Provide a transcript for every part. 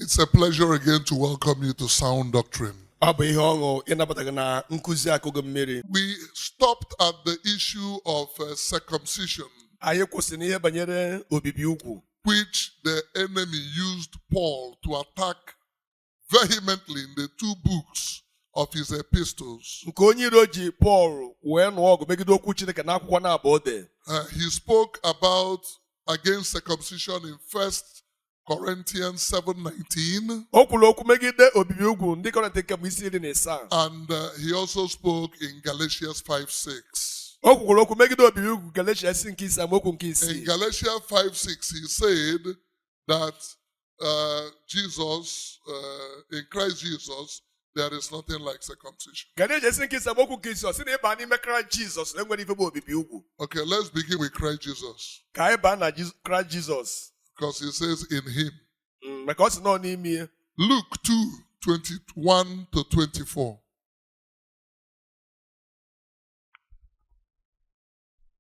It's a pleasure again to welcome you to Sound Doctrine. We stopped at the issue of circumcision, which the enemy used Paul to attack vehemently in the two books of his epistles. He spoke about against circumcision in 1 Corinthians 7:19, and he also spoke in Galatians 5:6. In Galatians 5:6, he said that in Christ Jesus, there is nothing like circumcision. Okay, let's begin with Christ Jesus. Because he says in him. Luke 2:21 to 24.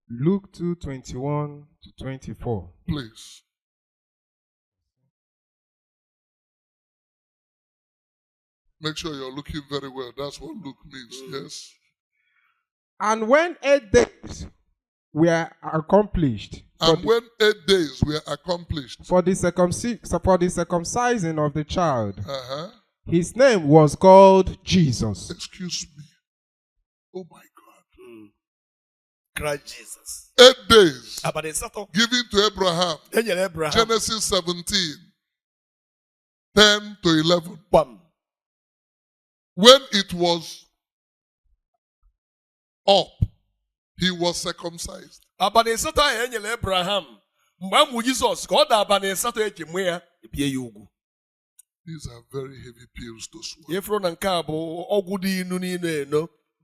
Luke 2:21 to 24. Please. Make sure you're looking very well. That's what Luke means. Yes. And when 8 days were accomplished. And when 8 days were accomplished. For the circumcising of the child. His name was called Jesus. Excuse me. Oh my God. Christ Jesus. 8 days given to Abraham. Genesis 17:10-11. When it was up, he was circumcised. These are very heavy pills to swallow.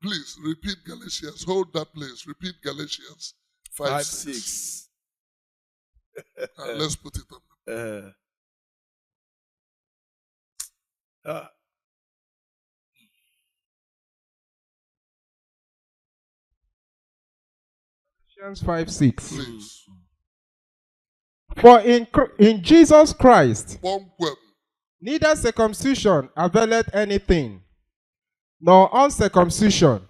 Please repeat Galatians. Hold that place. Repeat Galatians 5:6. Let's put it up. Galatians 5:6. Please. For in Jesus Christ, neither circumcision availeth anything, nor uncircumcision,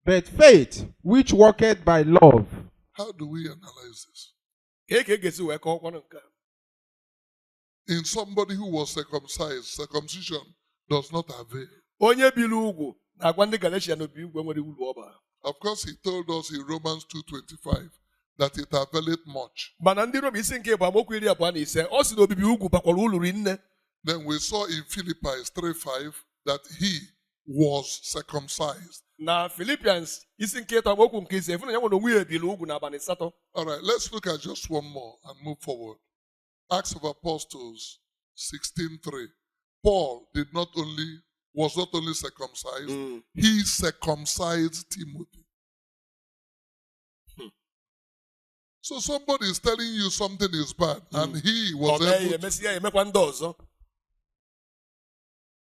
but faith which worketh by love. How do we analyze this? In somebody who was circumcised, circumcision does not avail. Of course, he told us in Romans 2:25 that it availeth much. Then we saw in Philippians 3:5 that he was circumcised. All right, let's look at just one more and move forward. Acts of Apostles 16:3. Paul was not only circumcised, he circumcised Timothy. So somebody is telling you something is bad, and he was able to.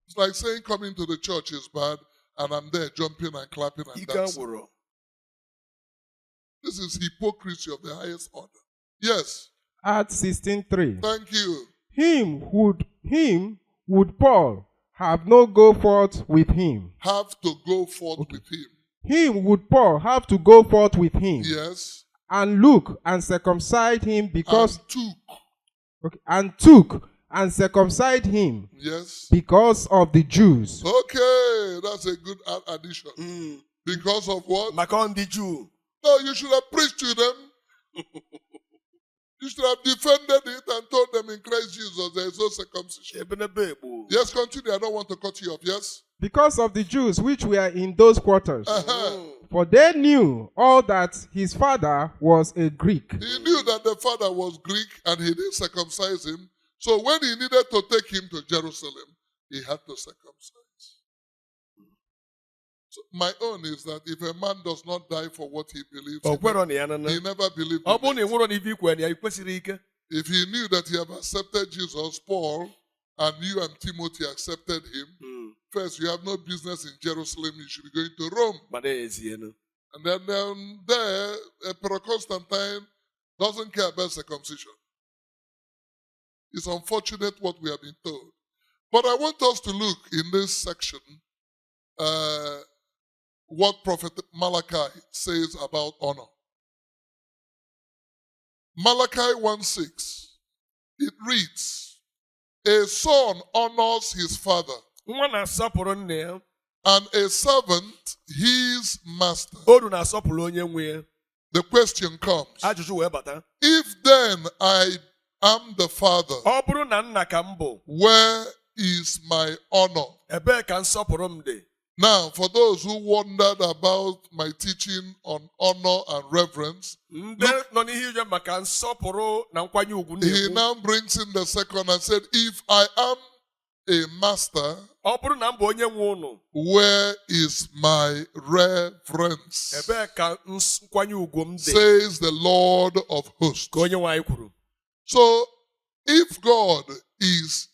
It's like saying coming to the church is bad, and I'm there jumping and clapping and dancing. This is hypocrisy of the highest order. Yes. Acts 16:3. Thank you. Him would Paul have no go forth with him. Have to go forth with him. Him would Paul have to go forth with him. Yes. And look and circumcise him because and circumcised him. Yes. Because of the Jews. Okay, that's a good addition. Because of what? The Jew. No, you should have preached to them. You should have defended it and told them in Christ Jesus there is no circumcision. Yes, continue. I don't want to cut you off. Yes? Because of the Jews which were in those quarters. For they knew all that his father was a Greek. He knew that the father was Greek and he didn't circumcise him. So when he needed to take him to Jerusalem, he had to circumcise. So my own is that if a man does not die for what he believes, he never believed in it. If he knew that he had accepted Jesus, Paul, and you and Timothy accepted him, first you have no business in Jerusalem, you should be going to Rome. And then there, Emperor Constantine doesn't care about circumcision. It's unfortunate what we have been told. But I want us to look in this section what Prophet Malachi says about honor. Malachi 1:6. It reads, a son honors his father, and a servant his master. The question comes, if then I am the father, where is my honor? Now, for those who wondered about my teaching on honor and reverence, look, he now brings in the second and said, if I am a master, where is my reverence? Says the Lord of hosts. So, if God is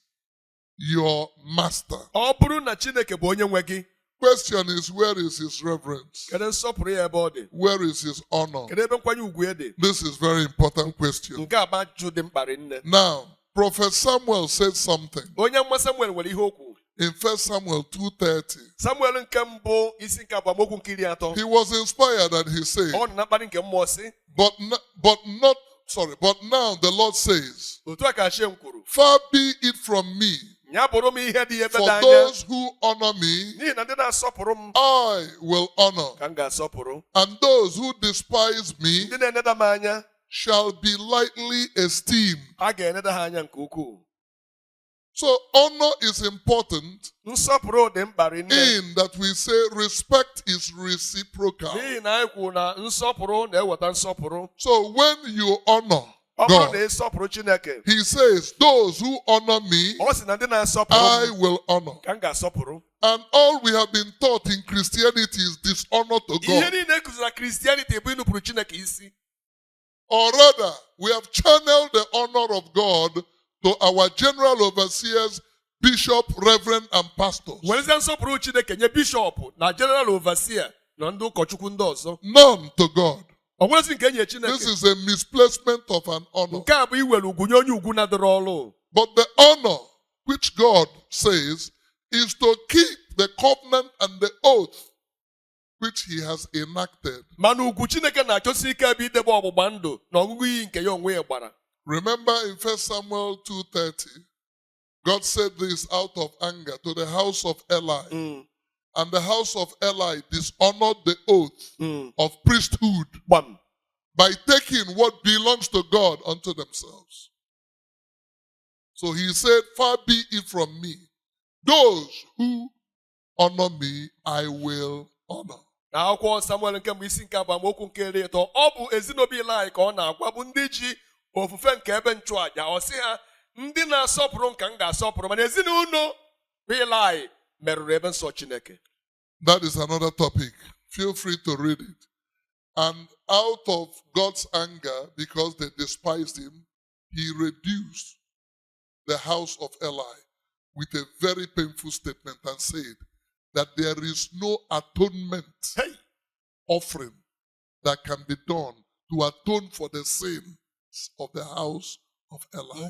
your master, question is, where is his reverence? Where is his honor? This is a very important question. Now, Prophet Samuel said something. In 1 Samuel 2:30. He was inspired and he said, but now the Lord says, far be it from me, for those who honor me, I will honor, and those who despise me shall be lightly esteemed. So honor is important in that we say respect is reciprocal. So when you honor God, he says, those who honor me, I will honor. And all we have been taught in Christianity is dishonor to God. Or rather, we have channeled the honor of God to our general overseers, bishop, reverend, and pastors. None to God. This is a misplacement of an honor. But the honor which God says is to keep the covenant and the oath which he has enacted. Remember in 1 Samuel 2:30, God said this out of anger to the house of Eli. And the house of Eli dishonored the oath of priesthood by taking what belongs to God unto themselves. So he said, far be it from me. Those who honor me, I will honor. That is another topic. Feel free to read it. And out of God's anger, because they despised him, he reduced the house of Eli with a very painful statement and said that there is no atonement offering that can be done to atone for the sins of the house of Eli.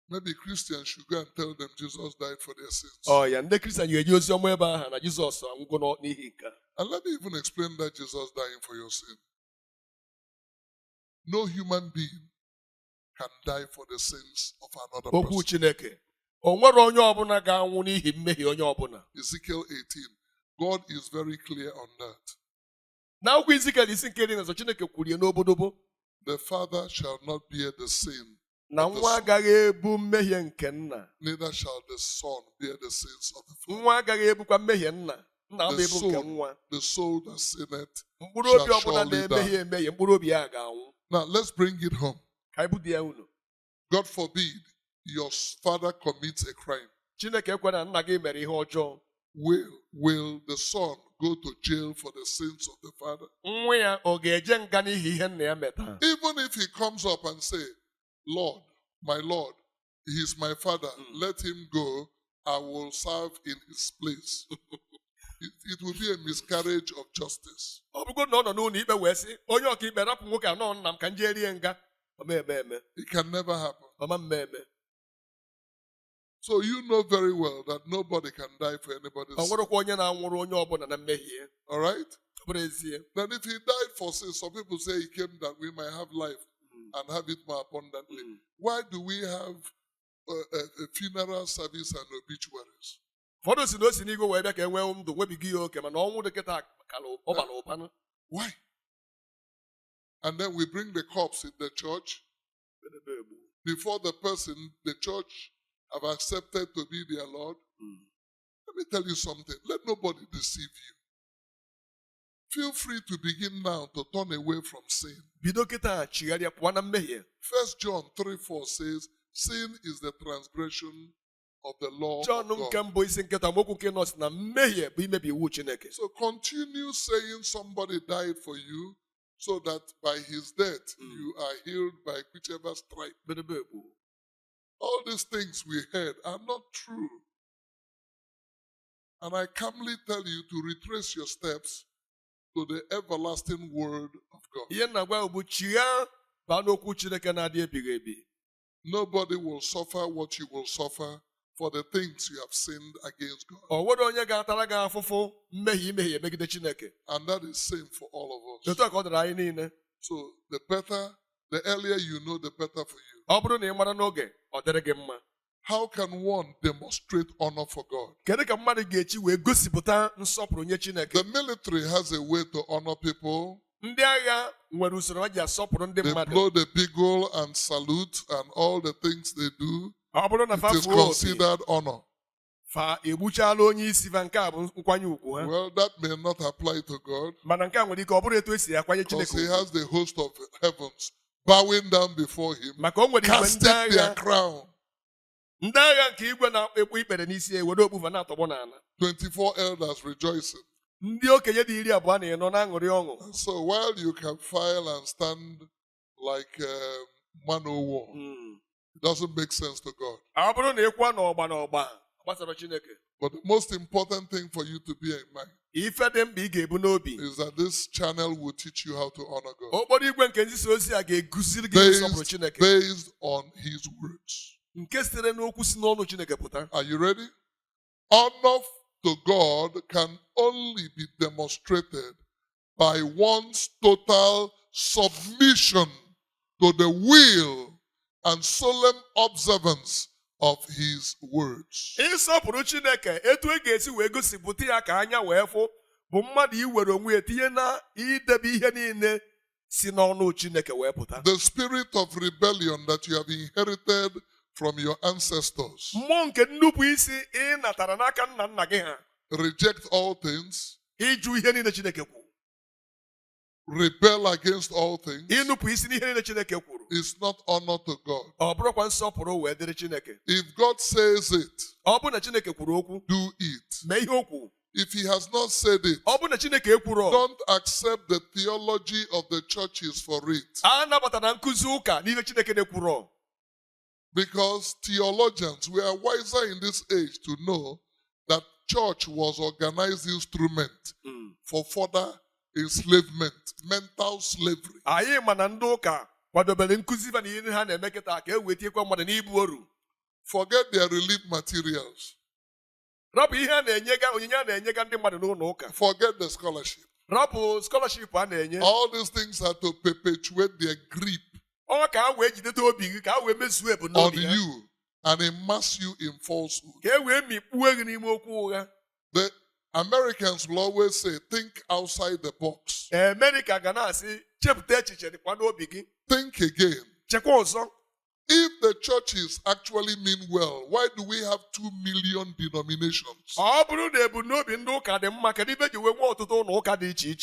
Maybe Christians should go and tell them Jesus died for their sins. And let me even explain that Jesus dying for your sin. No human being can die for the sins of another person. Ezekiel 18. God is very clear on that. The father shall not bear the sin, neither shall the son bear the sins of the father. The soul that sinneth shall surely die. Now let's bring it home. God forbid your father commits a crime. Will the son go to jail for the sins of the father? Even if he comes up and say, Lord, my Lord, he is my father, let him go, I will serve in his place. it will be a miscarriage of justice. It can never happen. So you know very well that nobody can die for anybody's sin. All right? Then if he died for sin, some people say he came that we might have life and have it more abundantly. Why do we have a funeral service and obituaries? Why? And then we bring the corpse in the church before the person, the church, have accepted to be their Lord. Let me tell you something. Let nobody deceive you. Feel free to begin now to turn away from sin. 1 John 3:4 says, sin is the transgression of the law of God. So continue saying somebody died for you so that by his death you are healed by whichever stripe. All these things we heard are not true. And I calmly tell you to retrace your steps to the everlasting word of God. Nobody will suffer what you will suffer for the things you have sinned against God. And that is same for all of us. So the earlier you know, the better for you. How can one demonstrate honor for God? The military has a way to honor people. They blow the bugle and salute and all the things they do. It is considered honor. Well, that may not apply to God. Because he has the host of heavens bowing down before him, casting their crown. 24 elders rejoicing. So while you can file and stand like man o' war, it doesn't make sense to God. But the most important thing for you to be in mind is that this channel will teach you how to honor God based on his words. Are you ready? Honor to God can only be demonstrated by one's total submission to the will and solemn observance of his words. The spirit of rebellion that you have inherited from your ancestors. Reject all things. Rebel against all things. Is not honor to God. If God says it, do it. If he has not said it, don't accept the theology of the churches for it. Because theologians, we are wiser in this age to know that church was organized instrument for further enslavement, mental slavery. Forget their relief materials. Forget the scholarship. All these things are to perpetuate their grip on you and immerse you in falsehood. The Americans will always say, think outside the box. Think again. If the churches actually mean well, why do we have 2 million denominations?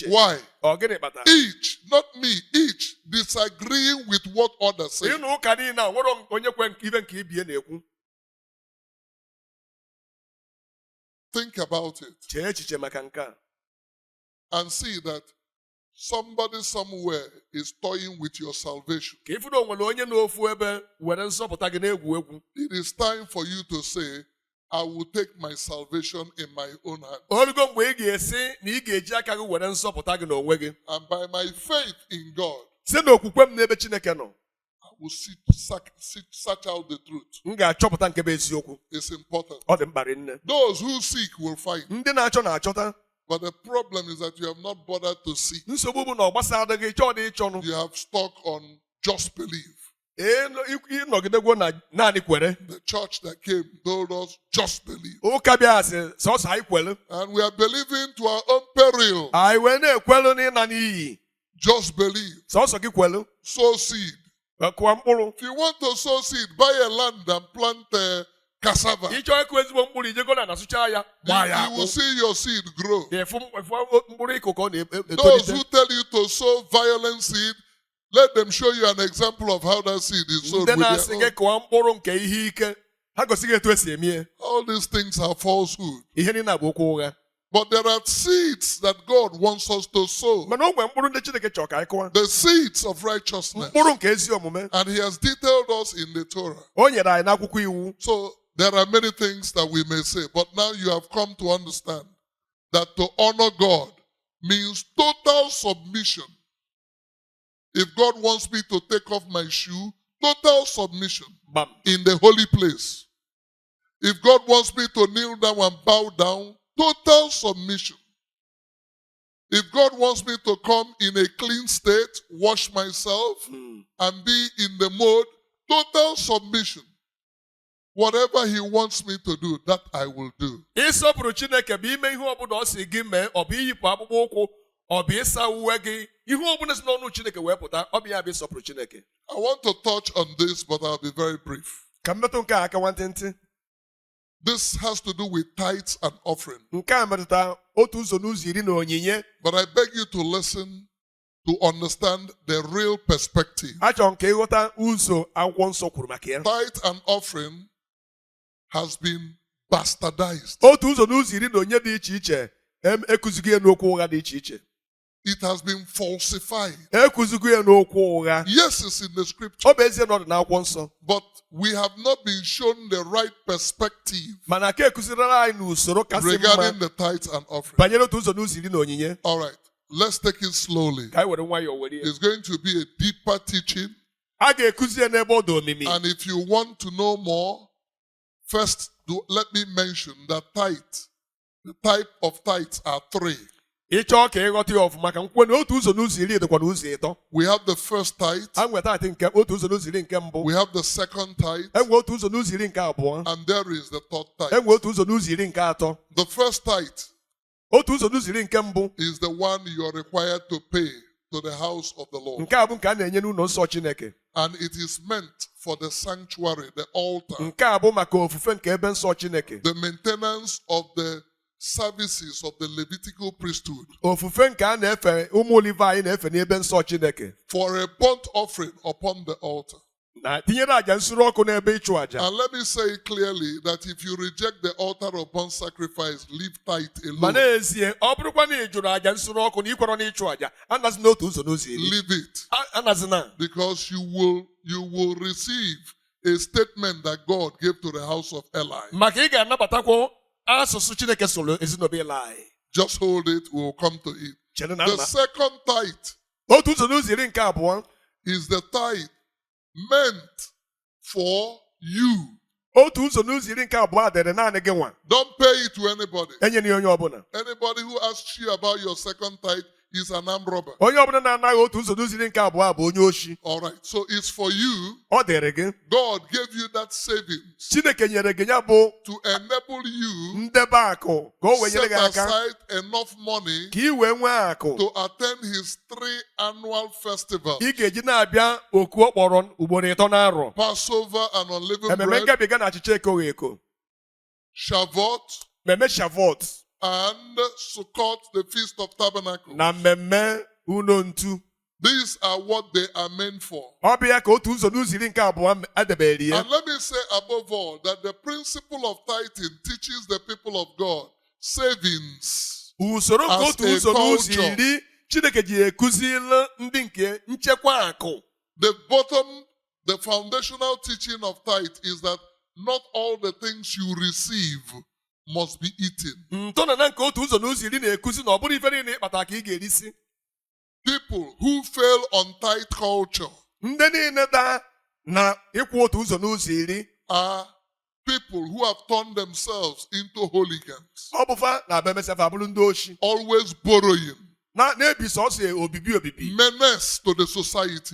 Why? Each, not me, each disagreeing with what others say. Think about it. And see that somebody somewhere is toying with your salvation. It is time for you to say, I will take my salvation in my own hands. And by my faith in God, I will search out the truth. It's important. Those who seek will find. But the problem is that you have not bothered to seek. You have stuck on just believe. The church that came told us just believe. And we are believing to our own peril. Just believe. Sow seed. If you want to sow seed, buy a land and plant cassava. You will see your seed grow. Those who tell you to sow violent seed, let them show you an example of how that seed is sown. All these things are falsehood. But there are seeds that God wants us to sow. The seeds of righteousness. And He has detailed us in the Torah. So there are many things that we may say. But now you have come to understand that to honor God means total submission. If God wants me to take off my shoe, total submission in the holy place. If God wants me to kneel down and bow down, total submission. If God wants me to come in a clean state, wash myself, and be in the mode, total submission. Whatever He wants me to do, that I will do. I want to touch on this, but I'll be very brief. This has to do with tithes and offering. But I beg you to listen to understand the real perspective. Tithe and offering has been bastardized. It has been falsified. Yes, it's in the scripture. But we have not been shown the right perspective regarding the tithes and offering. All right, let's take it slowly. It's going to be a deeper teaching. And if you want to know more, first let me mention that the type of tithes are three. We have the first tithe. We have the second tithe. And there is the third tithe. The first tithe is the one you are required to pay to the house of the Lord. And it is meant for the sanctuary, the altar. The maintenance of the services of the Levitical priesthood. For a burnt offering upon the altar. And let me say clearly that if you reject the altar of burnt sacrifice, leave tithe alone. Leave it. Because you will receive a statement that God gave to the house of Eli. Just hold it, we'll come to it. The second tithe is the tithe meant for you. Don't pay it to anybody. Anybody who asks you about your second tithe is an armed robber. All right, so it's for you. God gave you that savings to enable you set aside enough money to attend His 3 annual festivals: Passover and unleavened bread, Shavuot, and Sukkot, the Feast of Tabernacles. These are what they are meant for. And let me say above all that the principle of tithing teaches the people of God savings as a culture. The foundational teaching of tithe is that not all the things you receive must be eaten. People who fail on tithe culture are people who have turned themselves into hooligans, always borrowing, menace to the society.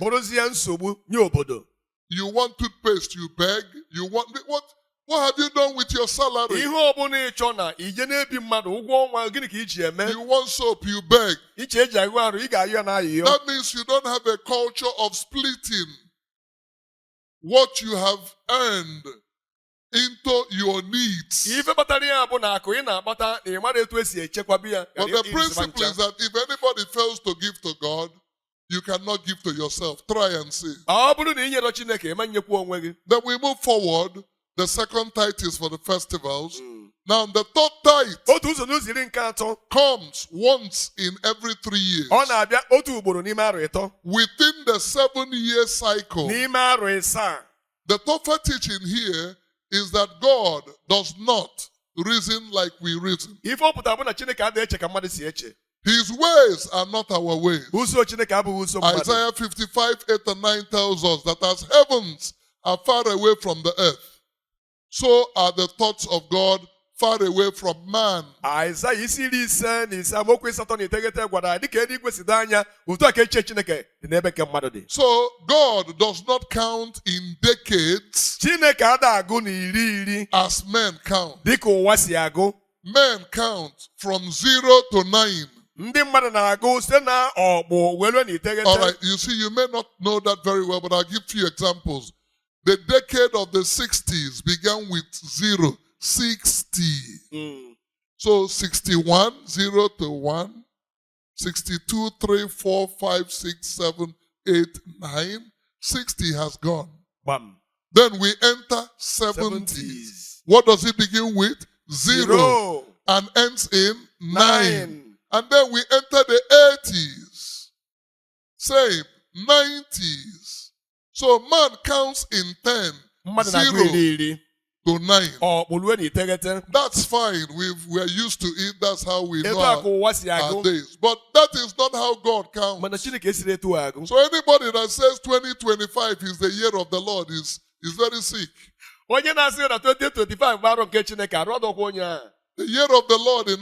You want toothpaste, you beg. You want what have you done with your salary? You want soap, you beg. That means you don't have a culture of splitting what you have earned into your needs. But the principle is that if anybody fails to give to God, you cannot give to yourself. Try and see. Then we move forward. The second tithe is for the festivals. Now the third tithe comes once in every 3 years. Within the 7-year cycle. The tougher teaching here is that God does not reason like we reason. His ways are not our ways. Isaiah 55:8-9 tells us that as heavens are far away from the earth, so are the thoughts of God far away from man. So God does not count in decades as men count. Men count from 0 to 9. All right, you see, you may not know that very well, but I'll give you examples. The decade of the 60s began with 0, 60. So 61, 0 to 1, 62, 3, 4, 5, 6, 7, 8, 9. 60 has gone. Bam. Then we enter 70s. What does it begin with? 0 and ends in 9. And then we enter the 80s. Same. 90s. So man counts in 10. 0 to 9. That's fine. We're used to it. That's how we know our days. But that is not how God counts. So anybody that says 2025 is the year of the Lord is very sick. The year of the Lord in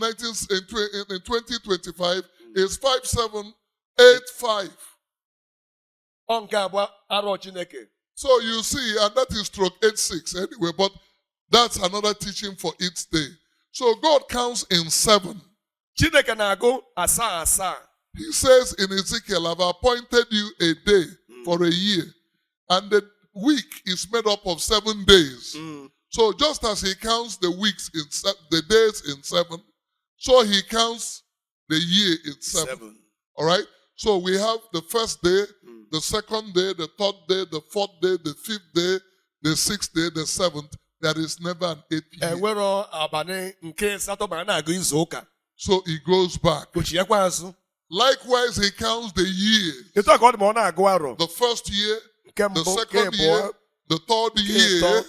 2025 is 5785. So you see, and that is stroke 86 anyway, but that's another teaching for its day. So God counts in 7. He says in Ezekiel, I've appointed you a day for a year, and the week is made up of 7 days. So just as he counts the weeks in the days in 7, so he counts the year in 7. All right? So we have the first day, the second day, the third day, the fourth day, the fifth day, the 6th day, the 7th. There is never an 8th year. So he goes back. Likewise, he counts the years. The first year, the second year, the third year,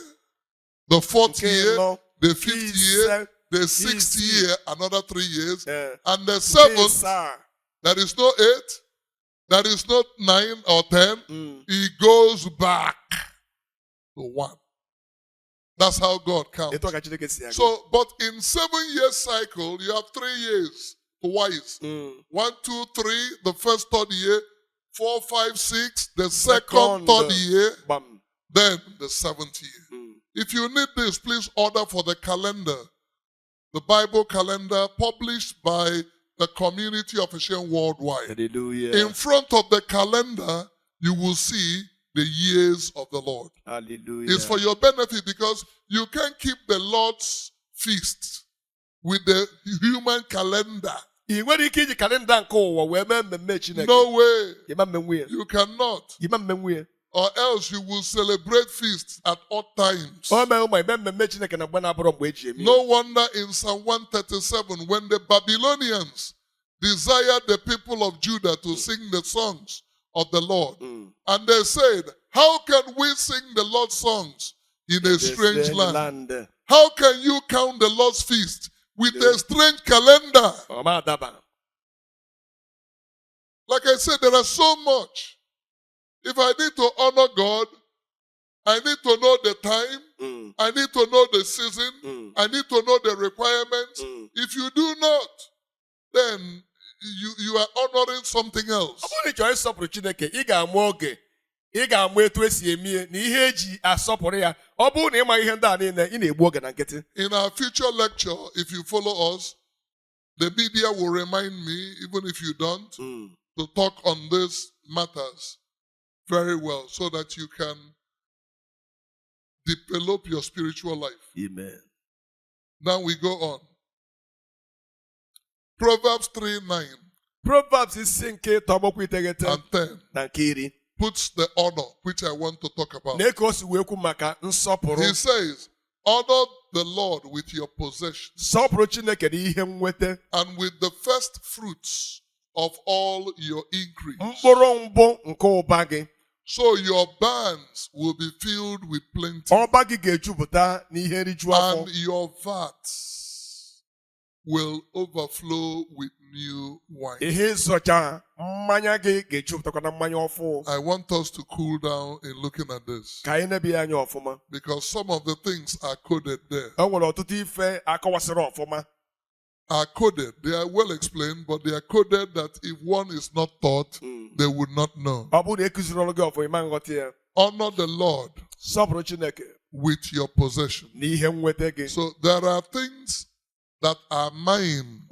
the 4th year, the 5th year, the 6th year, another 3 years, and the 7th, there is no 8, there is not 9 or 10, he goes back to 1. That's how God counts. So, but in 7-year cycle, you have 3 years twice. 1, 2, 3, the first 3rd year, 4, 5, 6, the second 3rd year, then the 7th year. If you need this, please order for the calendar, the Bible calendar published by the Community of Asian Worldwide. Hallelujah. In front of the calendar, you will see the years of the Lord. Hallelujah. It's for your benefit because you can't keep the Lord's feast with the human calendar. No way. You cannot. Or else you will celebrate feasts at odd times. No wonder in Psalm 137, when the Babylonians desired the people of Judah to sing the songs of the Lord, and they said, how can we sing the Lord's songs in a strange land. How can you count the Lord's feast with a strange calendar? Like I said, there are so much. If I need to honor God, I need to know the time. I need to know the season. I need to know the requirements. If you do not, then you are honoring something else. In our future lecture, if you follow us, the media will remind me, even if you don't, to talk on these matters very well so that you can develop your spiritual life. Amen. Now we go on. Proverbs 3:9. Proverbs is and 10 puts the honor which I want to talk about. He says, honor the Lord with your possessions and with the first fruits of all your increase. So your barns will be filled with plenty, and your vats will overflow with new wine. I want us to cool down in looking at this, because some of the things are coded there. Are coded. They are well explained, but they are coded that if one is not taught, they would not know. Honor the Lord with your possession. So there are things that are mine,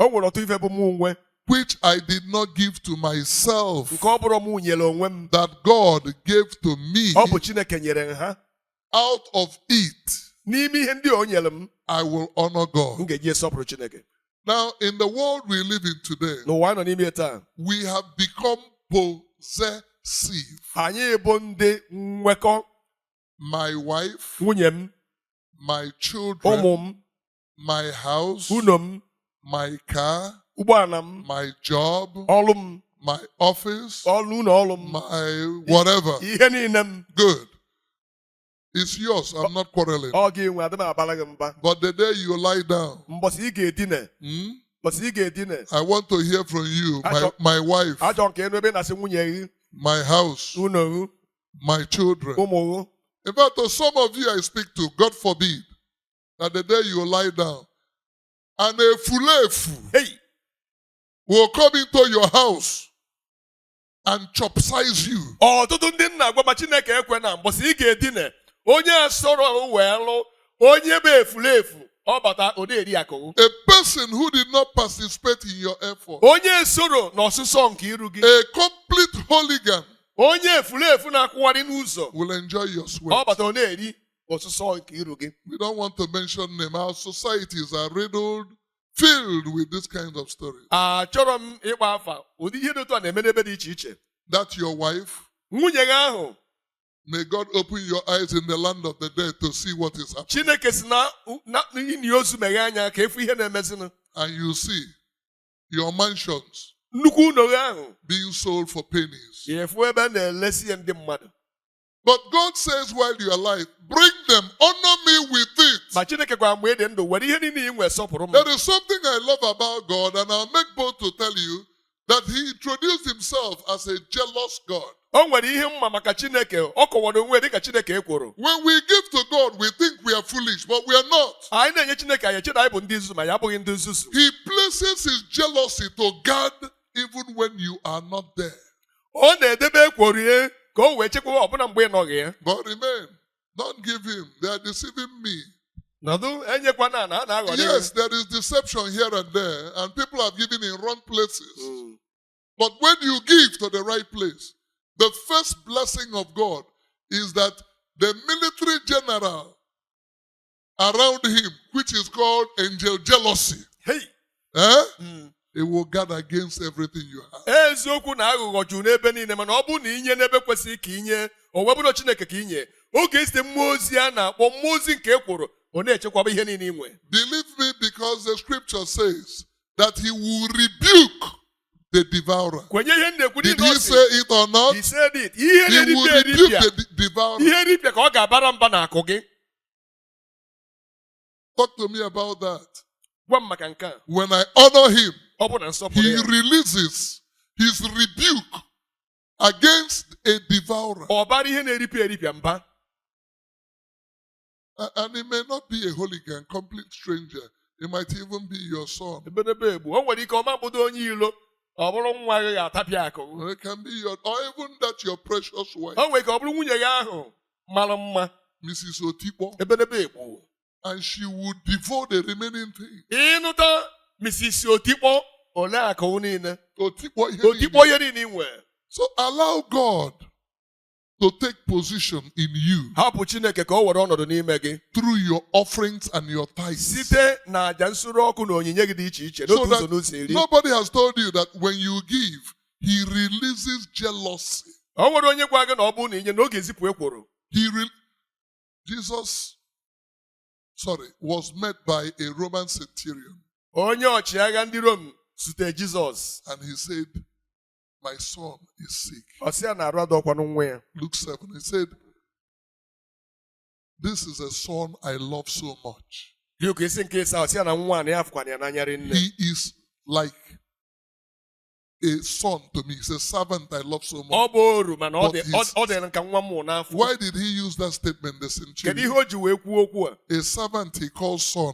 which I did not give to myself, that God gave to me. Out of it, I will honor God. Now, in the world we live in today, we have become possessive. My wife, my children, my house, my car, my job, my office, my whatever. Good. It's yours. I'm not quarreling. But the day you lie down, I want to hear from you, my wife, my house, my children. In fact, to some of you I speak to, God forbid, that the day you lie down, and a fulefu will come into your house and chopsize you. A person who did not participate in your effort, a complete hooligan, will enjoy your sweat. We don't want to mention them. Our societies are riddled, filled with this kind of stories. That's your wife. May God open your eyes in the land of the dead to see what is happening. And you see your mansions being sold for pennies. But God says while you are alive, bring them, honor me with it. There is something I love about God, and I'll make bold to tell you that He introduced Himself as a jealous God. When we give to God, we think we are foolish, but we are not. He places His jealousy to guard even when you are not there. But remain. Don't give Him. They are deceiving me. Yes, there is deception here and there, and people are giving in wrong places. But when you give to the right place, the first blessing of God is that the military general around him, which is called angel jealousy, it will guard against everything you have. Believe me, because the scripture says that He will rebuke the devourer. Did He say it or not? He said it. He will rebuke the devourer. Talk to me about that. Gwa m maka nke a. When I honor him, Ọ bụ na nsọpụrụ he ya. releases his rebuke against a devourer. Ọ bara ihe na-eripịa eripịa mba. And it may not be a hooligan, complete stranger. It might even be your son. Ebedebe egbu. O nwere ike ọma mkpụdo onye ilo. Ọ bụrụ nwa gị ga-atapịa akụ. Or it can be your, or even that your precious wife, O nwere ike ọ bụrụ nwunye gị ahụ mara mma. Mrs. Otipo, Ebedebe egbu. and she would devour the remaining thing. Ịnụta Mrs. Otikpo ole akụ niile. Otikpo ihe Otikpo niile. ihe niile nwe. So allow God to take position in you Hapụ Chineke ka o were ọnọdụ n'ime gị. through your offerings and your tithes. Site na aja nsure ọkụ na onyinye gị dị iche iche So n'otu that ụzọ n'ụzọ iri. nobody has told you that when you give, he releases jealousy. O nwere onye gwa gị na ọ bụrụ na inye na ọ ga-ezipụ ekworo. Jesus, was met by a Roman centurion. Onye ọchịagha ndị Rom zute Jizọs. And he said, my son is sick. Ọ sị ya na-arụ adọkwanụ nwa ya. Luke 7, he said, this is a son I love so much. Luke isi nke ịsa ọ sị ya na nwa a na ya afụkwana ya n'anya rinne. He is like a son to me. He's a servant I love so much. Ọ bụ oru mana ọ But dị nka nwa m n'afọ. Why did he use that statement, the Kedu ihe centurion? o ji wee kwuo okwu a? A servant he calls son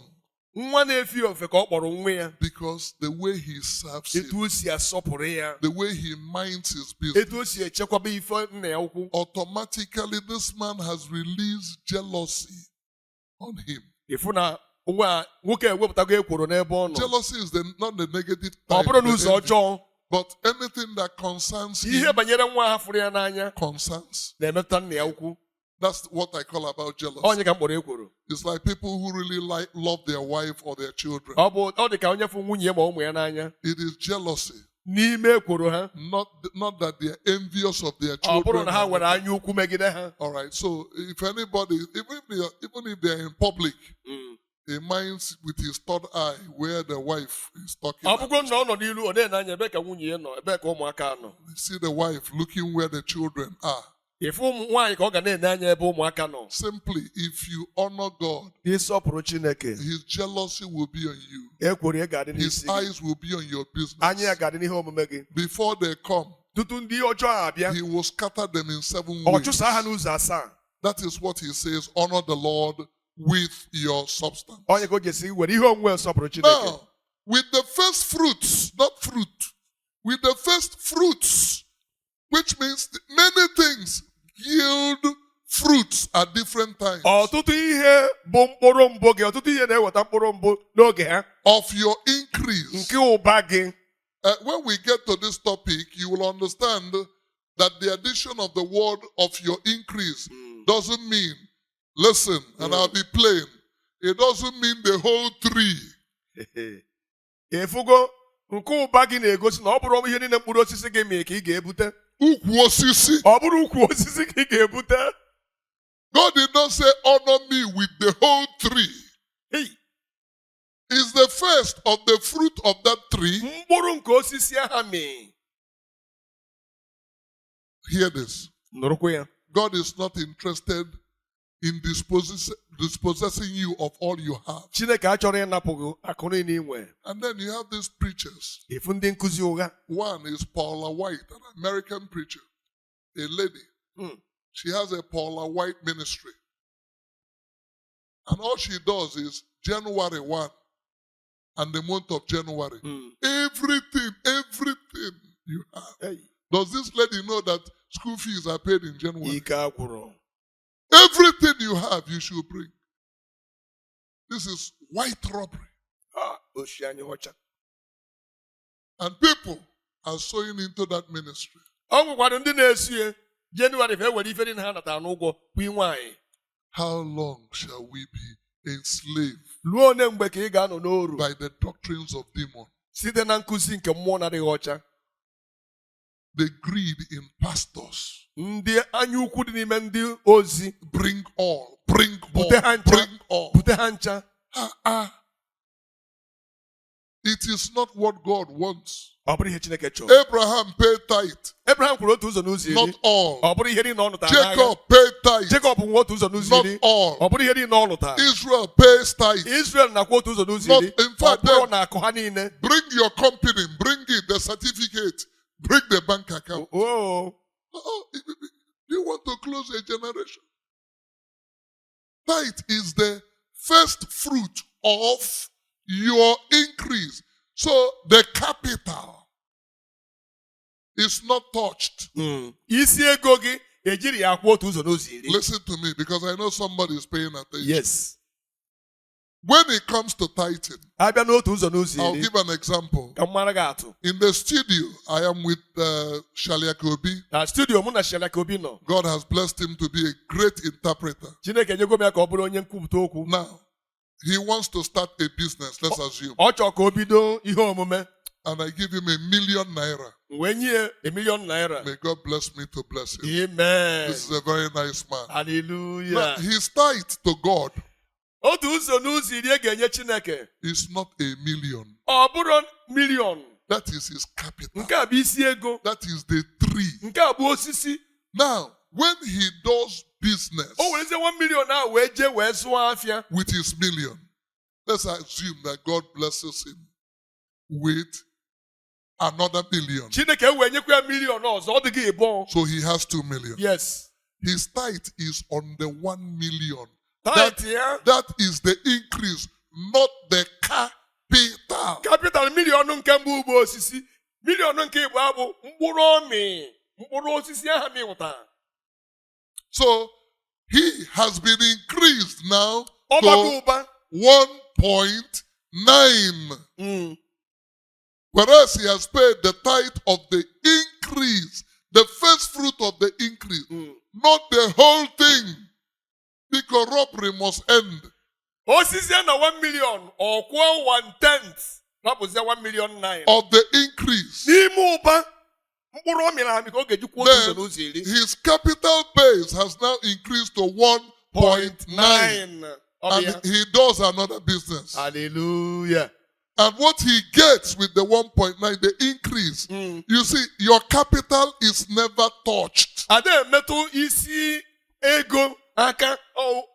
Nwa na-efi ofe ka ọ kpọrọ nwa ya. because the way he serves him, Etu o si asọpụrụ ya. the way he minds his business, Etu o si echekwaba ife nna ya ukwu. automatically this man has released jealousy on him. Ịfụ na nwoke ewepụtago ekworo n'ebe ọ nọ. Jealousy is not the negative Ọ type, bụrụ the n'ụzọ envy, ọjọọ. but anything that concerns Ihe him banyere nwa ahụ fụrụ ya n'anya concerns. na-emetụta nna ya ukwu. That's what I call about jealousy. Onye ka m kpọrọ ekworo. It's like people who really love their wife or their children. Ọ dị ka onye fụ nwunye ma ụmụ ya n'anya. It is jealousy. N'ime ekworo ha. Not that they are envious of their Ọ bụrụ children. na ha nwere anya ukwu megide ha. All right. So if anybody, even if they are in public, he minds with his third eye where the wife is talking. Ọ bụgo na ọ nọ n'ilu ọ dịghị n'anya ebe ka nwunye ya nọ ebe ka ụmụaka nọ. You see the wife looking where the children are. Ịfụ ụmụ nwaanyị ka ọ ga na-ene anya ebe ụmụaka nọ. Simply, if you honor God, Ịsọpụrụ Chineke. his jealousy will be on you. Ekworo ya ga-adị His n'isi gị. eyes will be on your Anya ya business. ga-adị n'ihe omume gị. Before they come, Tutu ndị ọjọọ a abịa. he will scatter them in 7 Ọ ways. chụsaa ha n'ụzọ asaa. That is what he says, honor the Lord with your substance. Onye ka o jesi were ihe onwe sọpụrụ Chineke. Now, with the first fruits, not fruit, with the first fruits, which means many things yield fruits at different times Ọtụtụ ihe bụ mkpụrụ mbụ gị, ọtụtụ ihe na-eweta mkpụrụ mbụ n'oge ha. of your increase. Nke ụba gị. When we get to this topic, you will understand that the addition of the word of your increase doesn't mean, listen, and I'll be plain, it doesn't mean the whole tree. Efugo nke ụba gị na-egosi na ọ bụrụ ihe niile mkpụrụ osisi gị mee ka ị ga-ebute. Ukwu osisi. Ọ bụrụ ukwu osisi ka ị ga-ebute. God did not say honor me with the whole tree. Hey, Is the first of the fruit of that tree. mkpụrụ nke osisi aha mee. Hear this. Nụrụkwa ya. God is not interested in dispossessing you of all you have. Chineke achọrọ ịnapụ gị akụ niile ị nwere. And then you have these preachers. Efu ndị nkụzi ụgha. One is Paula White, an American preacher, a lady. She has a Paula White ministry. And all she does is January 1 and the month of January. Everything you have. Hey. Does this lady know that school fees are paid in January? Ike agwụrụ. Everything you have, you should bring. This is white robbery. Oshi anya ọcha. And people are sowing into that ministry. Ọ nwekwara ndị na-esie Jenụwarị fa ewere ife niile ha natara n'ụgwọ kwa nwaanyị. How long shall we be enslaved Ruo one mgbe ka ị ga-anọ n'oru by the doctrines of demons? site na nkụzi nke mmụọ na-adịghị ọcha. The greed in pastors. Ndị anya ukwu dị n'ime ndị ozi. Bring all. Bring Bute ha all. ncha. Bring all. Bute ha ncha. it is not what God wants. Ọ bụrụ ihe Chineke chọrọ. Abraham paid tithe. Abraham kwụrụ otu ụzọ n'ụzọ iri. Not all. Ọ bụrụ ihe niile ọ lụtara n'agha. Jacob paid tithe. Jacob nwụọ otu ụzọ n'ụzọ iri. Not all. Ọ bụrụ ihe niile ọ lụtara. Israel pays tithe. Israel na-akwụ otu ụzọ n'ụzọ iri. In fact, ọ bụrụ na akụ ha niile. bring your company, bring it, the certificate, bring the bank account. Oh. You want to close a generation? Tithe is the first fruit of your increase. So the capital is not touched. Isi ego gị ejiri ya akwụ otu ụzọ n'ụzọ iri. Listen to me, because I know somebody is paying attention. Yes. When it comes to tithing, Abịa n'otu ụzọ n'ụzọ iri. I'll give an example. Ka mara gị atụ. In the studio, I am with Shaliakobi. Na studio mụ na Shaliakobi nọ. God has blessed him to be a great interpreter. Chineke enyego m ya ka ọ bụrụ onye nkwupụta okwu. Now, he wants to start a business, let's assume. Ọ chọrọ ka o bido ihe omume. And I give him #1 million. Wee nye $1 million. May God bless me to bless him. Amen. This is a very nice man. Hallelujah. Now, his tithe to God Otu ụzọ n'ụzọ iri ga-enye Chineke. is not $1 million. Ọ bụrụ million. That is his capital. Nke a bụ isi ego. That is the tree. Nke a bụ osisi. Now, when he does business O werezie $1 million ahụ wee jee wee zụọ afịa. with his million, let's assume that God blesses him with another million. Chineke wee nyekwa ya million ọzọ, ọ dị gị ịbọ. So he has 2 million. Yes. His tithe is on the 1 million. Tithe ya. That is the increase, not the capital. Capital million nke mbụ bụ osisi. Million nke ịbụ abụ mkpụrụ ọmị. Mkpụrụ osisi ahụ mịwụta. So he has been increased now Ọbago to ụba. 1.9. Whereas he has paid the tithe of the increase, the first fruit of the increase, not the whole thing. Because robbery must end. Osisi na 1 million ọ kwụọ 1/10. Rapụzie 1,900,000. Of the increase. N'ime ụba mkpụrụ ọ mịrị amị ka ọ ga-eji kwụọ otu ụzọ n'ụzọ iri. His capital base has now increased to 1.9. And he does another business. Hallelujah. And what he gets with the 1.9, the increase, you see, your capital is never touched. Ada emetụ isi ego aka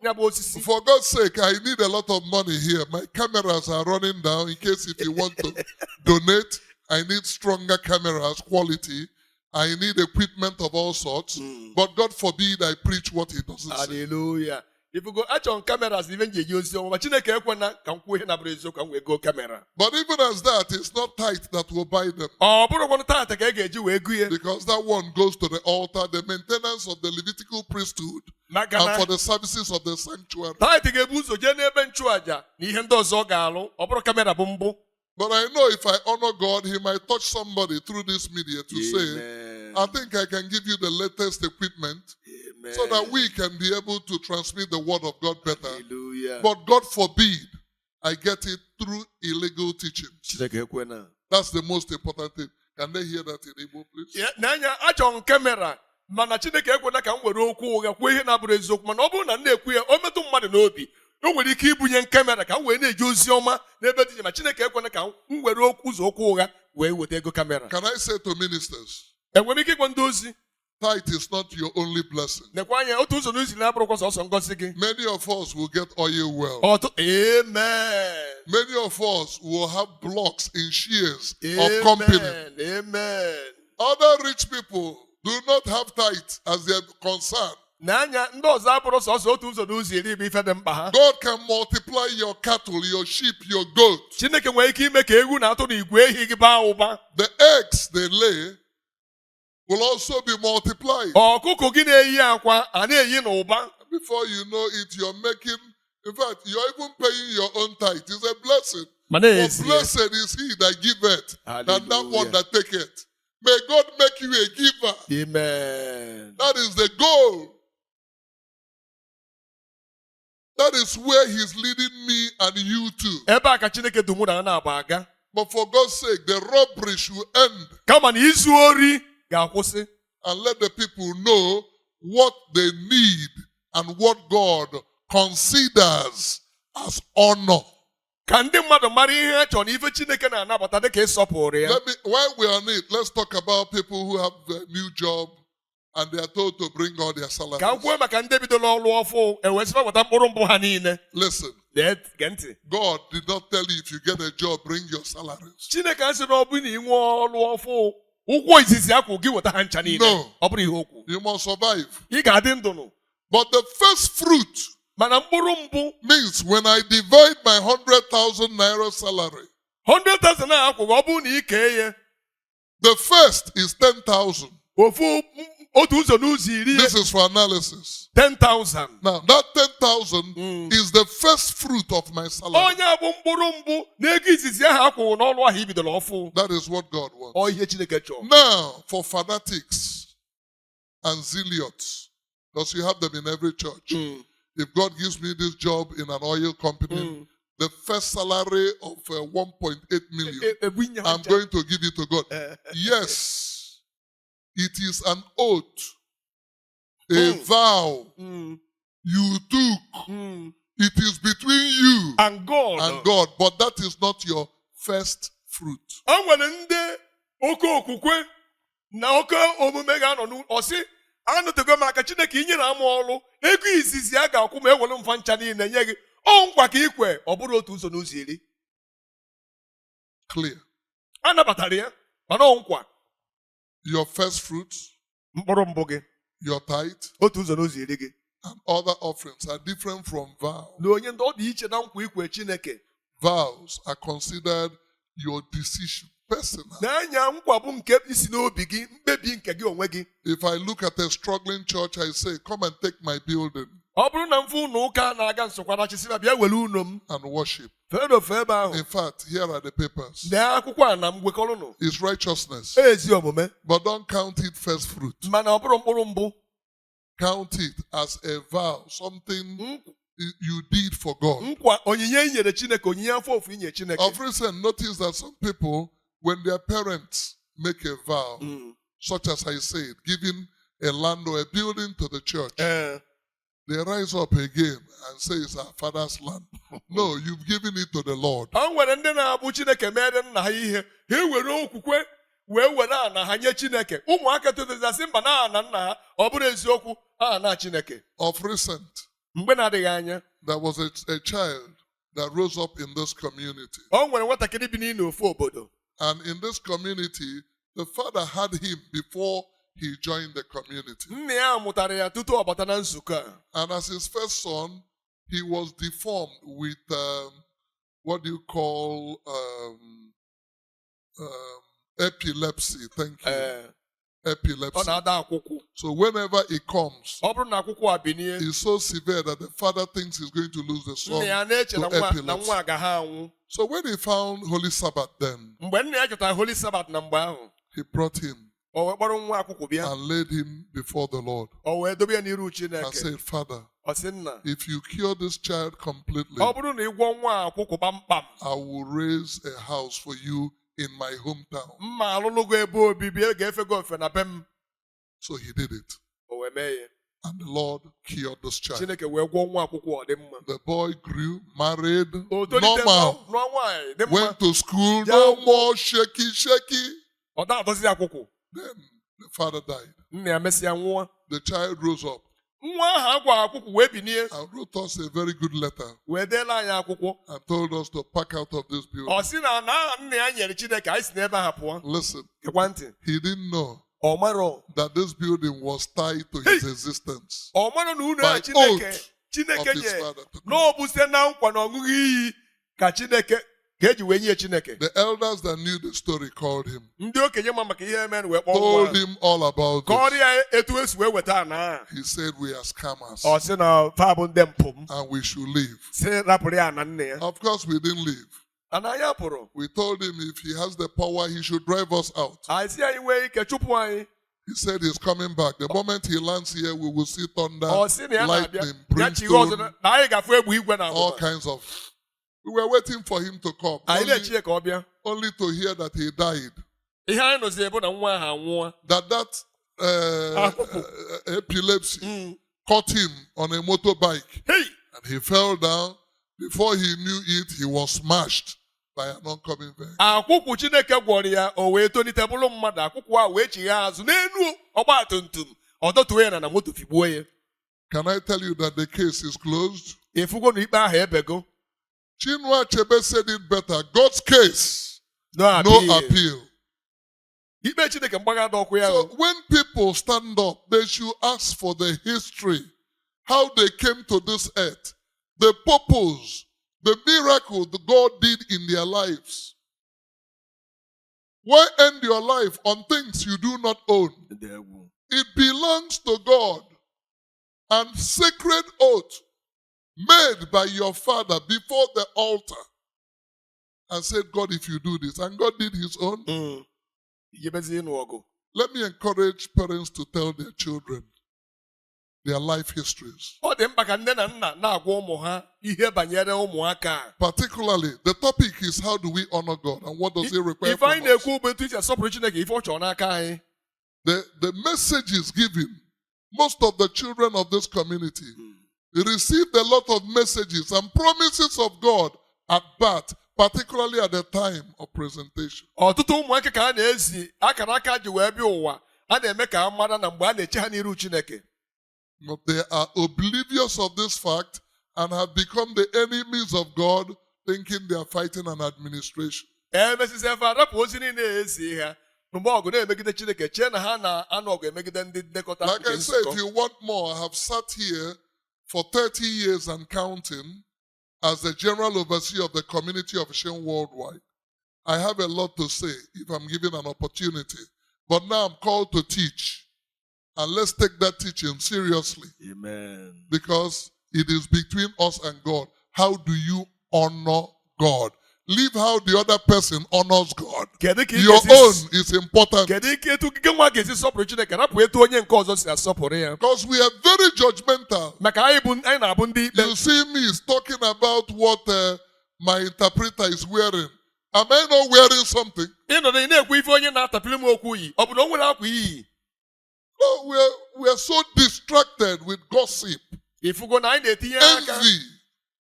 ya bụ osisi. For God's sake, I need a lot of money here. My cameras are running down in case if you want to donate. I need stronger cameras, quality. I need equipment of all sorts. But God forbid I preach what he doesn't say. Hallelujah. If you go on cameras, even you use your Chineke ekwena ka nkwu ihe na bụrụ eziokwu ka m wee go camera. But even as that, it's not tithe that will buy them. Ọ bụrụ kwanu tata ka e ga-eji wee gụ ya. Because that one goes to the altar, the maintenance of the Levitical priesthood, and for the services of the sanctuary. Tithe ga-ebu ụzọ jee n'ebe nchụaja na ihe ndị ọzọ ọ ga-alụ. Ọ bụrụ kamera bụ mbụ. But I know if I honor God, he might touch somebody through this media to say, I think I can give you the latest equipment so that we can be able to transmit the word of God better. Hallelujah. But God forbid I get it through illegal teaching. That's the most important thing. Can they hear that in Igbo, please? N'anya achọ kamera mana Chineke ekwena ka m were okwu ụgha kwuo ihe na-abụrụ eziokwu mana ọ bụrụ na na-ekwu ya o metụ mmadụ n'obi o nwere ike ibunye kamera ka m wee na-eji ozi ọma n'ebe dị iche ma Chineke ekwena ka m were ụzọ okwu ụgha wee weta ego kamera. Can I say to ministers? Enwere ike ịgwa ndị ozi. Tithe is not your only blessing. Nekwa anya otu ụzọ n'ozi na-abụrụkwa sọsọ ngọzi gị. Many of us will get oil well. Amen. Many of us will have blocks in shares of company. Amen. Other rich people do not have tithe as their concern. N'anya ndị ọzọ abụrụ sọsọ otu ụzọ n'ụzọ iri bụ ife dị mkpa ha. God can multiply your cattle, your sheep, your goat. Chineke nwere ike ime ka ewu na atụrụ igwe ehi gị baa ụba. The eggs they lay will also be multiplied. Ọkụkọ gị na-eyi akwa a na-eyi n'ụba. Before you know it, you're making, in fact, you're even paying your own tithe. It's a blessing. For blessed is he that giveth, than that one that taketh. May God make you a giver. Amen. That is the goal. That is where he's leading me and you to. But for God's sake, the robbery should end. And let the people know what they need and what God considers as honor. Let me, while we're on it, let's talk about people who have a new job and they are told to bring all their salaries. Listen. God did not tell you if you get a job, bring your salaries. No. You must survive. But the first fruit means when I divide my 100,000 naira salary, 100,000 the first is 10,000. This is for analysis. 10,000. Now, that 10,000 is the first fruit of my salary. That is what God wants. Now, for fanatics and zealots, because you have them in every church. If God gives me this job in an oil company, the first salary of 1.8 million, I'm going to give it to God. Yes. It is an oath, a vow you took. It is between you and God. But that is not your first fruit. Clear. Your first fruits, your tithe, and other offerings are different from vows. Vows are considered your decision, personal. If I look at a struggling church, I say, come and take my building and worship. In fact, here are the papers. It's righteousness. But don't count it first fruit. Count it as a vow, something you did for God. Of recent, notice that some people, when their parents make a vow, such as I said, giving a land or a building to the church, they rise up again and say it's our father's land. No, you've given it to the Lord. Of recent, there was a child that rose up in this community. And in this community, the father had him before he joined the community. And as his first son, he was deformed with what do you call epilepsy. Thank you. Epilepsy. So whenever it comes, it's so severe that the father thinks he's going to lose the son to epilepsy. So when he found Holy Sabbath then, he brought him and laid him before the Lord and said, Father, if you cure this child completely, I will raise a house for you in my hometown. So he did it. And the Lord cured this child. The boy grew, married, normal, went to school, no more shaky. Then the father died. The child rose up and wrote us a very good letter and told us to pack out of this building. Listen, he didn't know that this building was tied to his existence by oath of his father. The elders that knew the story called him, told him all about this. He said, we are scammers and we should leave. Of course, we didn't leave. We told him if he has the power, he should drive us out. He said he's coming back. The moment he lands here, we will see thunder, lightning, brimstone, all kinds of... We were waiting for him to come, only to hear that he died. That epilepsy caught him on a motorbike. And he fell down Before he knew it, he was smashed by an oncoming vehicle. Akwụkwụ Chineke gwọrọ ya o wee tonite bụrụ mmadụ, akwụkwụ a wee chigha azụ n'elu ọgba tumtum ọ dọtuo ya na moto figbuo ya. Can I tell you that the case is closed? Efugo na ikpe ahụ ebego. Chinua Achebe said it better. God's case, no appeal. Ikpe Chineke mgbagha ọkụ ya. So when people stand up, they should ask for the history, how they came to this earth, the purpose, the miracle that God did in their lives. Why end your life on things you do not own? It belongs to God. And sacred oath made by your father before the altar. And said, God, if you do this. And God did his own. Let me encourage parents to tell their children their life histories. Particularly, the topic is how do we honor God and what does it require from us? The message is given. Most of the children of this community received a lot of messages and promises of God at birth, particularly at the time of presentation. But they are oblivious of this fact and have become the enemies of God, thinking they are fighting an administration. Like I said, if you want more, I have sat here for 30 years and counting as the general overseer of the community of Shem worldwide. I have a lot to say if I'm given an opportunity. But now I'm called to teach. And let's take that teaching seriously. Amen. Because it is between us and God. How do you honor God? Leave how the other person honors God. Your own is important. Because we are very judgmental. You see me talking about what my interpreter is wearing. Am I not wearing something? No, we are so distracted with gossip, envy,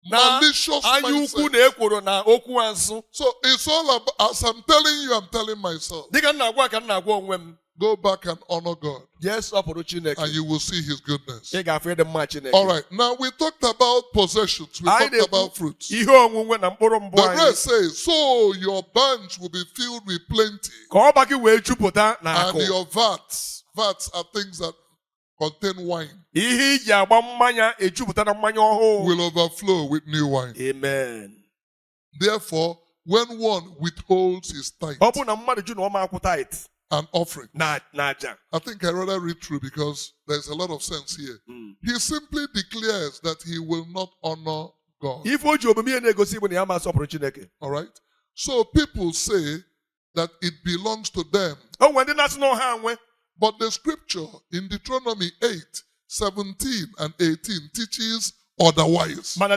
malicious mindset. So it's all about, as I'm telling you, I'm telling myself. Go back and honor God. Yes, and you will see his goodness. All right, now we talked about possessions, we talked about fruits. The rest says, so your barns will be filled with plenty, and your vats are things that contain wine, will overflow with new wine. Amen. Therefore, when one withholds his tithe, an offering, I think I rather read through because there's a lot of sense here. He simply declares that he will not honor God. All right? So people say that it belongs to them. But the scripture in Deuteronomy 8:17 and 18 teaches otherwise. Now we're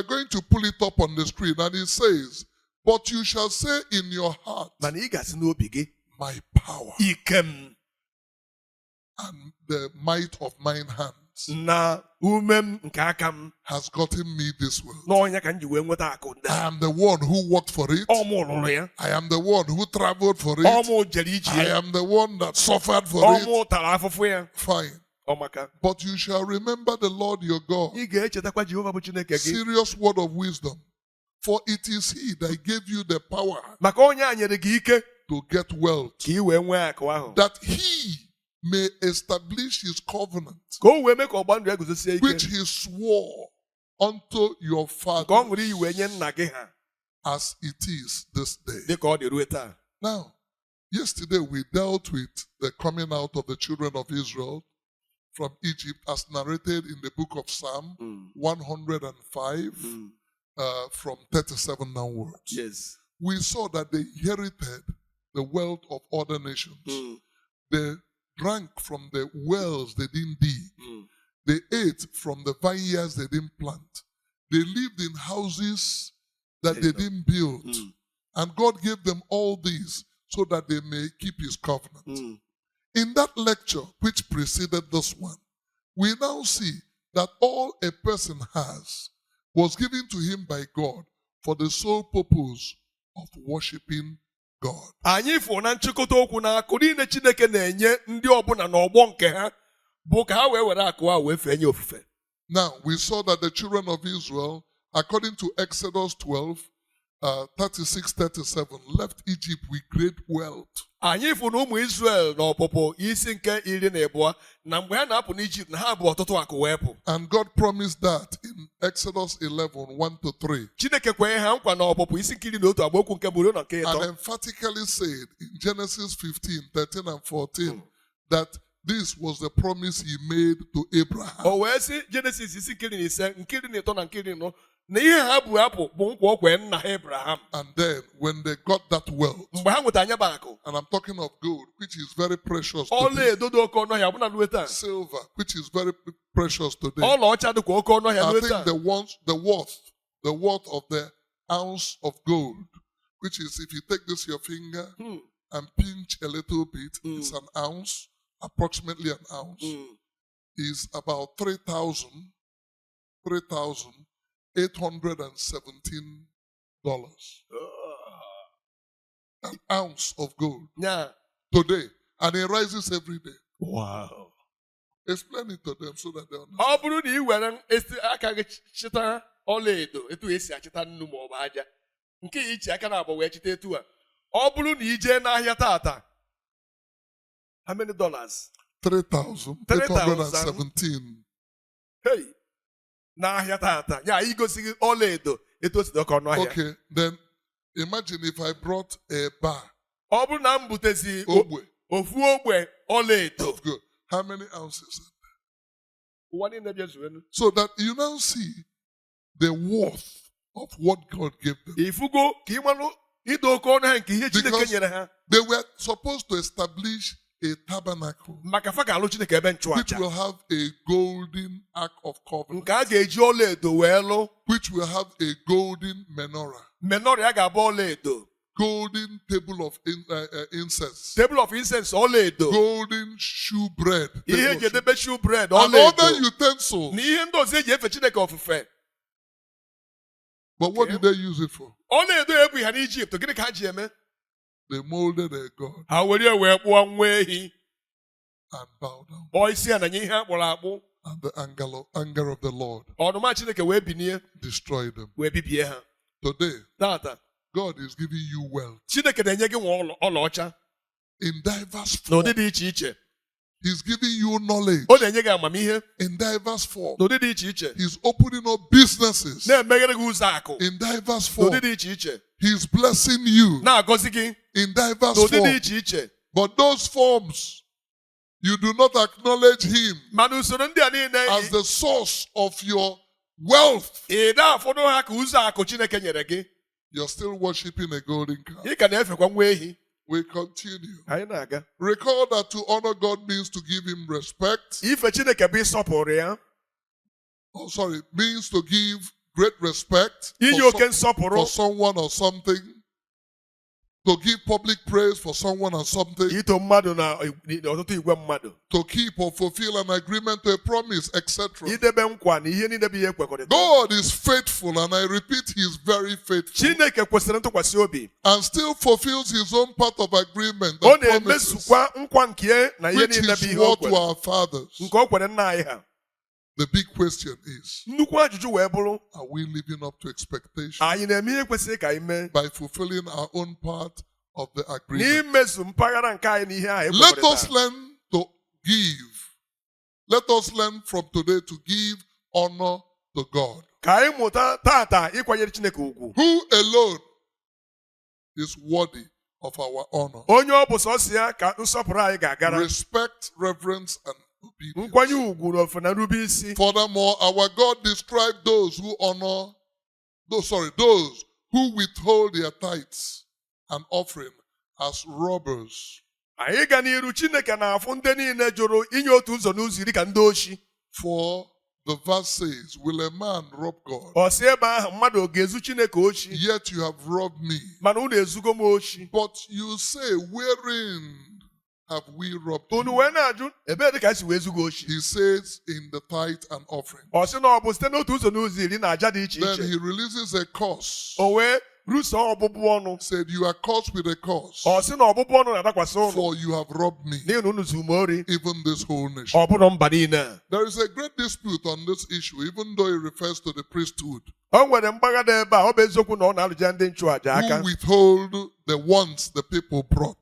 going to pull it up on the screen, and it says, but you shall say in your heart, my power and the might of mine hands has gotten me this world. I am the one who worked for it. I am the one who traveled for it. I am the one that suffered for it. Fine. But you shall remember the Lord your God. Serious word of wisdom. For it is he that gave you the power to get wealth, that he may establish his covenant, which he swore unto your father, as it is this day. Now, yesterday we dealt with the coming out of the children of Israel from Egypt as narrated in the book of Psalm 105 from 37 downwards. Yes. We saw that they inherited the wealth of other nations. They drank from the wells they didn't dig. They ate from the vineyards they didn't plant. They lived in houses that they didn't build. And God gave them all these so that they may keep his covenant. In that lecture, which preceded this one, we now see that all a person has was given to him by God for the sole purpose of worshiping God. Anyị fụ na nchịkọta okwu na akụ niile Chineke na-enye ndị ọbụla n'ọgbọ nke ha bụ ka ha wee were akụ a wee fee nye ofufe. Now, we saw that the children of Israel, according to Exodus 12, 36-37, left Egypt with great wealth. Anyị fụ na ụmụ Israel n'ọpụpụ isi nke 12 na mgbe ha na-apụ n'Ijipt na ha bụ ọtụtụ akụ wee pụ. And God promised that in Exodus 11, 1-3. Chineke kwee ha nkwa na ọpụpụ isi nke 11 amaokwu nke mbụ ruo na nke 3. And emphatically said in Genesis 15, 13 and 14 that this was the promise he made to Abraham. O wee sị Genesis isi nke 15, nke 13 na nke 14 na ihe ha bụ apụ bụ nkwa o kwee nna ha Abraham. And then when they got that wealth, Mgbe ha nwetara anya bụ akụ, and I'm talking of gold, which is very precious ọla today, edo dị oke ọnụ ọhịa ọbụna ruo taa. silver, which is very precious today. Ọla ọcha dịkwa oke ọnụ ọhịa I ruo think taa. the worth of the ounce of gold, which is if you take this your finger and pinch a little bit, it's an ounce, approximately an ounce, is about $3,817. An ounce of gold. Yeah. Today. And it rises every day. Wow. Explain it to them so that they understand. Ọ bụrụ na ị were aka gị chịta ọla edo etu esi achịta nnu ma ọ bụ aja, nke ichi aka na-abụ wee chịta etu a, ọ bụrụ na ị jee n'ahịa tata, how many dollars? 3,817. Hey, n'ahịa tata ya igosighị ọla edo etu o si dị oke ọnụ ahịa. Okay, then imagine if I brought a bar. Ọ bụrụ na m butezi Ogbe. ofu ogbe ọla edo, Of gold. How many ounces? ụwa niile bịa zuenu. So that you now see the worth of what God gave them. Ifugo ka ị malụ ịdị oke ọnụ ahịa nke ihe Chineke nyere ha. They were supposed to establish a tabernacle Maka fa ga-alụ Chineke ebe which nchụaja will have a golden ark of covenant, nke a ga-eji ọla edo wee lụ. which will have a golden menorah, Menorah ya ga-abụ ọla edo. golden table of incense, Table of incense ọla edo. golden shewbread, Ihe eji edebe shoe bread and ọla other edo. utensils. Na ihe ndị ọzọ eji efe Chineke ofufe. But what did they use it for? Ọla edo ebughị ha n'Ijipt, gịnị ka ha ji eme? They molded a god Ha were ya wee kpụọ nwa ehi, and bowed down. kpọọ isi ala nye ihe a kpụrụ akpụ. And the anger of the Lord Ọnụma Chineke wee binie destroyed them. wee bibie ha. Today, Tata God is giving you wealth Chineke na-enye gị nwa ọlaọcha in diverse n'ụdị forms. dị iche iche. He's giving you knowledge Ọ na-enye gị amamihe in diverse forms. n'ụdị dị iche iche. He's opening up businesses Na-emeghere gị ụzọ akụ in diverse n'ụdị forms. dị iche iche. He's blessing you Na-agọzi gị in diverse n'ụdị dị forms. iche iche. But those forms, you do not acknowledge Him Mana usoro ndị a niile as the source of your wealth. ị na-afọdụ ha ka ụzọ akụ Chineke nyere gị. You're still worshiping a golden calf. Ị ka na-efekwa nwa ehi. We continue. Anyị na-aga. Recall that to honor God means to give Him respect. Ife Chineke bụ ịsọpụrụ ya. Means to give great respect Inye oke nsọpụrụ. for someone or something. To give public praise for someone or something. Ito mmadụ na ọtụtụ igwe mmadụ. To keep or fulfill an agreement to a promise, etc. Idebe nkwa na ihe niile bụ ihe ekwekọrịta. God is faithful, and I repeat, He is very faithful. Chineke kwesịrị ntụkwasị obi. And still fulfills His own part of agreement Ọ and promises, na-emezukwa nkwa nke na ihe which niile He bụ ihe swore o to kwere. our fathers. Nke o kwere nna anyị ha. The big question is, Nnukwu ajụjụ wee bụrụ, are we living up to expectation anyị na-eme ihe kwesịrị ka anyị mee by fulfilling our own part of the agreement? n'imezu mpaghara nke anyị n'ihe anyị Let us ekwekọrịta. learn to give. Let us learn from today to give honor to God, Ka anyị mụta tata ịkwanyere Chineke ugwu. who alone is worthy of our honor. Onye ọ bụ sọsọ ya ka nsọpụrụ anyị ga-agara. Respect, reverence, and obedience. Nkwanye ugwu na ofe na nrube isi. Furthermore, our God described those who those who withhold their tithes and offering as robbers. Anyị ga n'iru Chineke na-afụ ndị niile jụrụ inye otu ụzọ n'ụzọ iri ka ndị oshi. For the verse says, will a man rob God? Ọ sị ebe ahụ mmadụ ọ ga-ezu Chineke oshi, Yet you have robbed me. mana unu ezugo m oshi. But you say, wherein have we robbed you? He says in the tithe and offering. Then he releases a curse. Said, you are cursed with a curse, for you have robbed me, even this whole nation. There is a great dispute on this issue, even though it refers to the priesthood, who withhold the ones the people brought.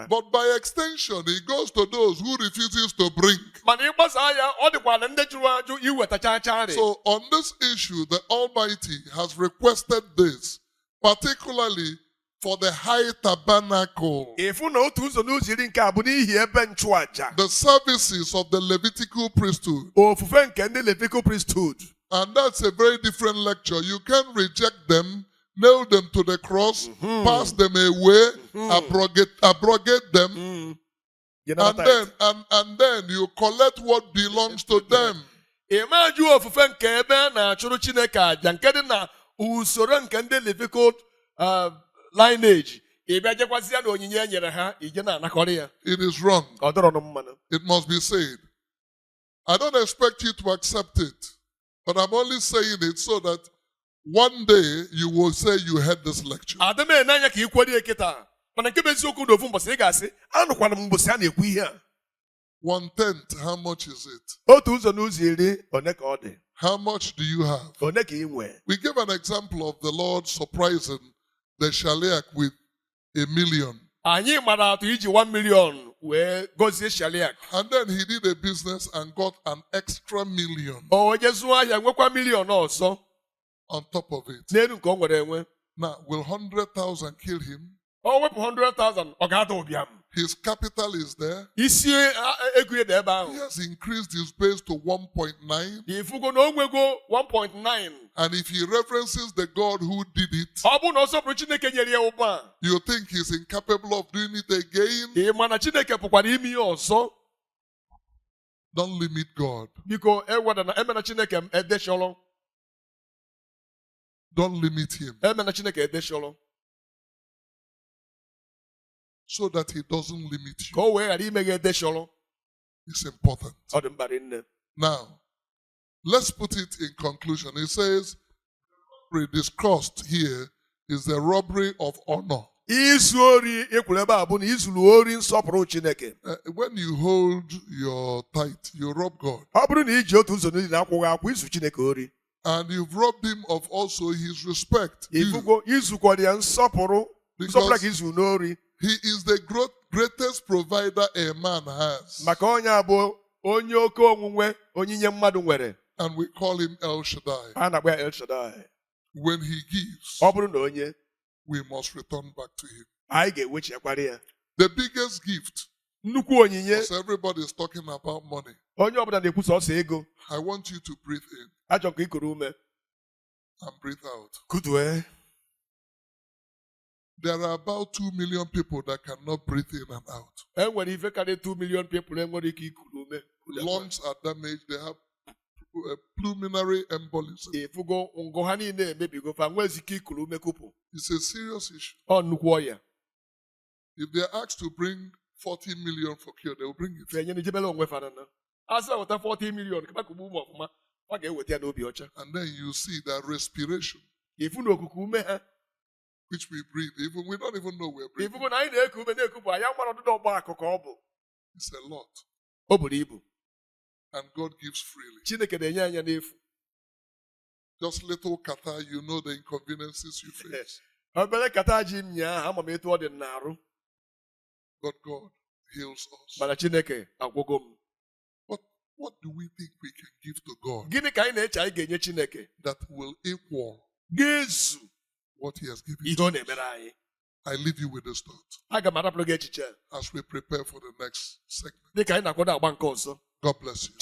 But by extension, it goes to those who refuses to bring. So on this issue, the Almighty has requested this, particularly for the high tabernacle, the services of the Levitical priesthood. And that's a very different lecture. You can reject them, nail them to the cross, pass them away, abrogate them, and then you collect what belongs to them. Lineage. It is wrong. It must be said. I don't expect you to accept it, but I'm only saying it so that one day you will say you heard this lecture. 1/10, how much is it? How much do you have? We give an example of the Lord surprising the Shaliach with $1 million. And then he did a business and got an extra $1 million on top of it. Now, will 100,000 kill him? 100,000. His capital is there. He has increased his base to 1.9. 1.9. And if he references the God who did it, you think he's incapable of doing it again? Don't limit God. Don't limit him, so that he doesn't limit you. It's important. Now, let's put it in conclusion. It says, robbery discussed here is the robbery of honor. When you hold your tithe, you rob God. And you've robbed him of also his respect. Because he is the greatest provider a man has. And we call him El Shaddai. When he gives, we must return back to him. The biggest gift, because everybody is talking about money, I want you to breathe in and breathe out. There are about 2 million people that cannot breathe in and out. 2 million people. Lungs are damaged. They have pulmonary embolism. It's a serious issue. If they are asked to bring 40 million for cure, they will bring it. And then you see that respiration, which we breathe, even we don't even know we're breathing. It's a lot. And God gives freely. Just little kata, you know the inconveniences you face. But God heals us. What do we think we can give to God that will equal what he has given to us? I leave you with this thought as we prepare for the next segment. God bless you.